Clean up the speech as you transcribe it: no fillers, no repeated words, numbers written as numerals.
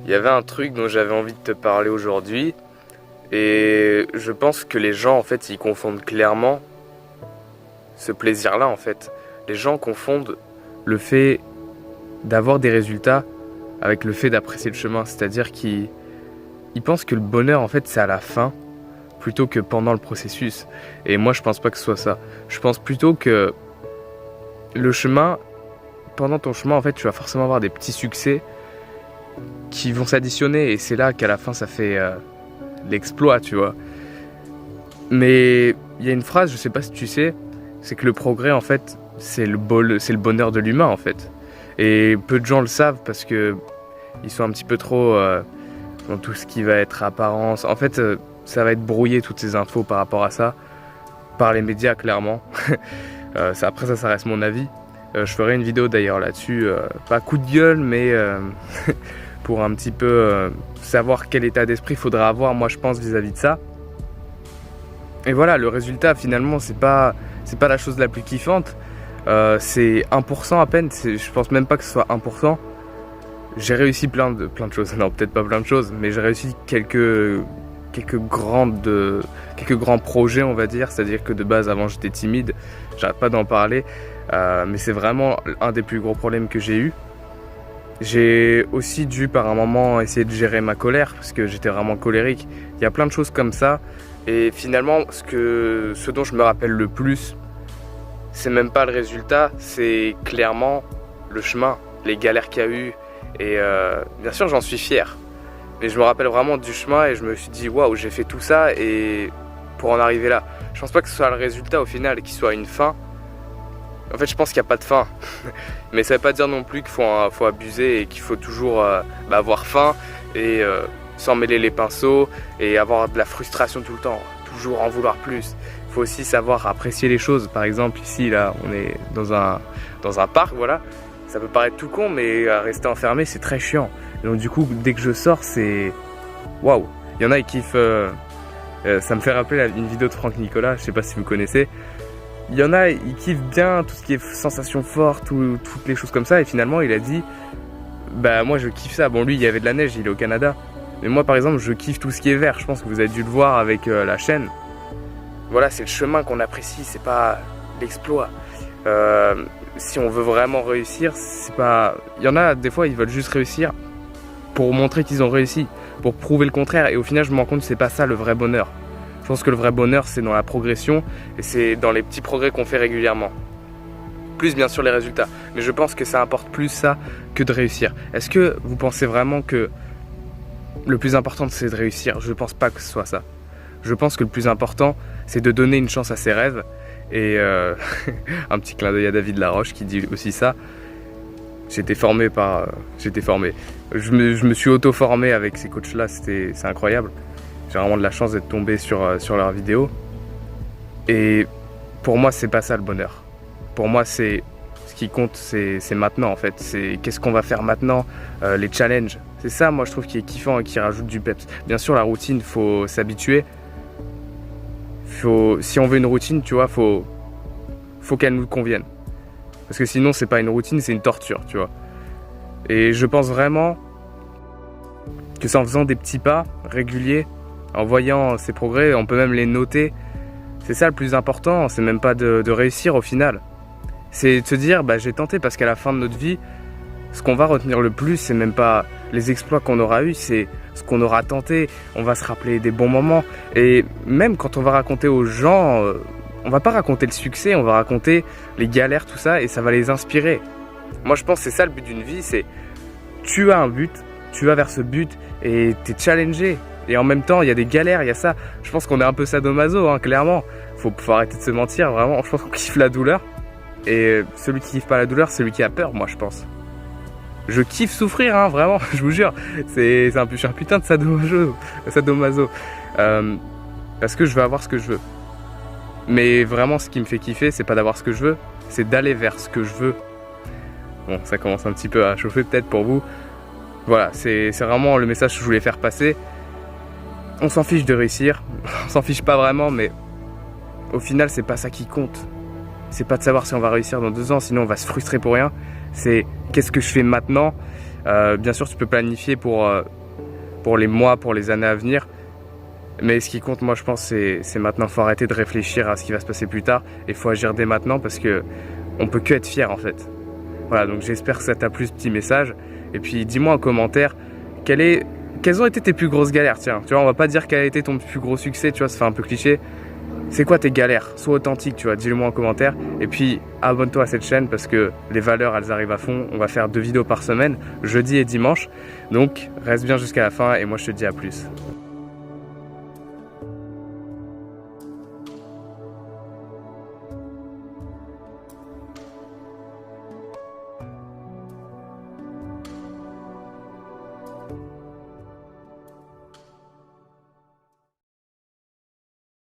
Il y avait un truc dont j'avais envie de te parler aujourd'hui et je pense que les gens en fait ils confondent clairement ce plaisir-là en fait. Les gens confondent le fait d'avoir des résultats avec le fait d'apprécier le chemin, c'est-à-dire qu'ils pensent que le bonheur en fait c'est à la fin plutôt que pendant le processus. Et moi je pense pas que ce soit ça. Je pense plutôt que le chemin, pendant ton chemin en fait tu vas forcément avoir des petits succès qui vont s'additionner et c'est là qu'à la fin ça fait l'exploit, tu vois. Mais il y a une phrase, je sais pas si tu sais, c'est que le progrès en fait c'est le bonheur de l'humain en fait. Et peu de gens le savent parce que ils sont un petit peu trop dans tout ce qui va être apparence. En fait ça va être brouillé toutes ces infos par rapport à ça, par les médias clairement. Après ça reste mon avis. Je ferai une vidéo d'ailleurs là-dessus, pas coup de gueule mais pour un petit peu savoir quel état d'esprit il faudra avoir, moi je pense vis-à-vis de ça. Et voilà, le résultat finalement c'est pas la chose la plus kiffante, c'est 1% à peine, je pense même pas que ce soit 1%. J'ai réussi plein de choses, non peut-être pas plein de choses, mais j'ai réussi quelques grands projets on va dire, c'est-à-dire que de base avant j'étais timide, j'arrête pas d'en parler, mais c'est vraiment un des plus gros problèmes que j'ai eu. J'ai aussi dû par un moment essayer de gérer ma colère parce que j'étais vraiment colérique. Il y a plein de choses comme ça et finalement ce dont je me rappelle le plus, c'est même pas le résultat, c'est clairement le chemin, les galères qu'il y a eu et bien sûr j'en suis fier. Mais je me rappelle vraiment du chemin et je me suis dit waouh, j'ai fait tout ça et pour en arriver là. Je pense pas que ce soit le résultat au final qui soit une fin. En fait je pense qu'il n'y a pas de fin. Mais ça veut pas dire non plus qu'il faut abuser et qu'il faut toujours avoir faim et s'en mêler les pinceaux et avoir de la frustration tout le temps, toujours en vouloir plus. Il faut aussi savoir apprécier les choses. Par exemple ici là on est dans un parc, voilà. Ça peut paraître tout con mais rester enfermé c'est très chiant. Et donc du coup dès que je sors c'est waouh. Il y en a qui kiffent, ça me fait rappeler une vidéo de Franck Nicolas, je sais pas si vous connaissez. Il y en a, ils kiffent bien tout ce qui est sensation forte, toutes les choses comme ça. Et finalement, il a dit, bah moi je kiffe ça. Bon, lui, il y avait de la neige, il est au Canada. Mais moi, par exemple, je kiffe tout ce qui est vert. Je pense que vous avez dû le voir avec la chaîne. Voilà, c'est le chemin qu'on apprécie, c'est pas l'exploit. Si on veut vraiment réussir, c'est pas... Il y en a, des fois, ils veulent juste réussir pour montrer qu'ils ont réussi, pour prouver le contraire. Et au final, je me rends compte que c'est pas ça le vrai bonheur. Je pense que le vrai bonheur c'est dans la progression et c'est dans les petits progrès qu'on fait régulièrement. Plus bien sûr les résultats, mais je pense que ça importe plus ça que de réussir. Est-ce que vous pensez vraiment que le plus important c'est de réussir? Je ne pense pas que ce soit ça. Je pense que le plus important c'est de donner une chance à ses rêves et un petit clin d'œil à David Laroche qui dit aussi ça. Je me suis auto-formé avec ces coachs là, c'est incroyable. J'ai vraiment de la chance d'être tombé sur leurs vidéos. Et pour moi, c'est pas ça le bonheur. Pour moi, ce qui compte, c'est maintenant en fait. C'est qu'est-ce qu'on va faire maintenant, les challenges. C'est ça, moi, je trouve, qui est kiffant et qui rajoute du peps. Bien sûr, la routine, faut s'habituer. Si on veut une routine, tu vois, faut qu'elle nous convienne. Parce que sinon, c'est pas une routine, c'est une torture, tu vois. Et je pense vraiment que c'est en faisant des petits pas réguliers, en voyant ces progrès, on peut même les noter. C'est ça le plus important, c'est même pas de réussir au final. C'est de se dire, bah, j'ai tenté, parce qu'à la fin de notre vie, ce qu'on va retenir le plus, c'est même pas les exploits qu'on aura eus, c'est ce qu'on aura tenté. On va se rappeler des bons moments. Et même quand on va raconter aux gens, on va pas raconter le succès, on va raconter les galères, tout ça, et ça va les inspirer. Moi je pense que c'est ça le but d'une vie, c'est tu as un but, tu vas vers ce but et t'es challengé. Et en même temps, il y a des galères, il y a ça. Je pense qu'on est un peu sadomaso, hein, clairement. Faut arrêter de se mentir, vraiment. Je pense qu'on kiffe la douleur. Et celui qui kiffe pas la douleur, c'est celui qui a peur, moi, je pense. Je kiffe souffrir, hein, vraiment, je vous jure. Je suis un putain de sadomaso. Parce que je veux avoir ce que je veux. Mais vraiment, ce qui me fait kiffer, c'est pas d'avoir ce que je veux, c'est d'aller vers ce que je veux. Bon, ça commence un petit peu à chauffer peut-être pour vous. Voilà, c'est vraiment le message que je voulais faire passer. On s'en fiche de réussir, on s'en fiche pas vraiment, mais au final c'est pas ça qui compte. C'est pas de savoir si on va réussir dans 2 ans, sinon on va se frustrer pour rien. C'est qu'est-ce que je fais maintenant, Bien sûr, tu peux planifier pour les mois, pour les années à venir. Mais ce qui compte, moi, je pense, c'est maintenant. Faut arrêter de réfléchir à ce qui va se passer plus tard. Et faut agir dès maintenant parce que on peut que être fier, en fait. Voilà, donc j'espère que ça t'a plu, ce petit message. Et puis, dis-moi en commentaire, quelles ont été tes plus grosses galères? Tiens, tu vois, on va pas dire quel a été ton plus gros succès, tu vois, ça fait un peu cliché. C'est quoi tes galères? Sois authentique, tu vois, dis-le moi en commentaire. Et puis, abonne-toi à cette chaîne parce que les valeurs, elles arrivent à fond. On va faire 2 vidéos par semaine, jeudi et dimanche. Donc, reste bien jusqu'à la fin et moi, je te dis à plus.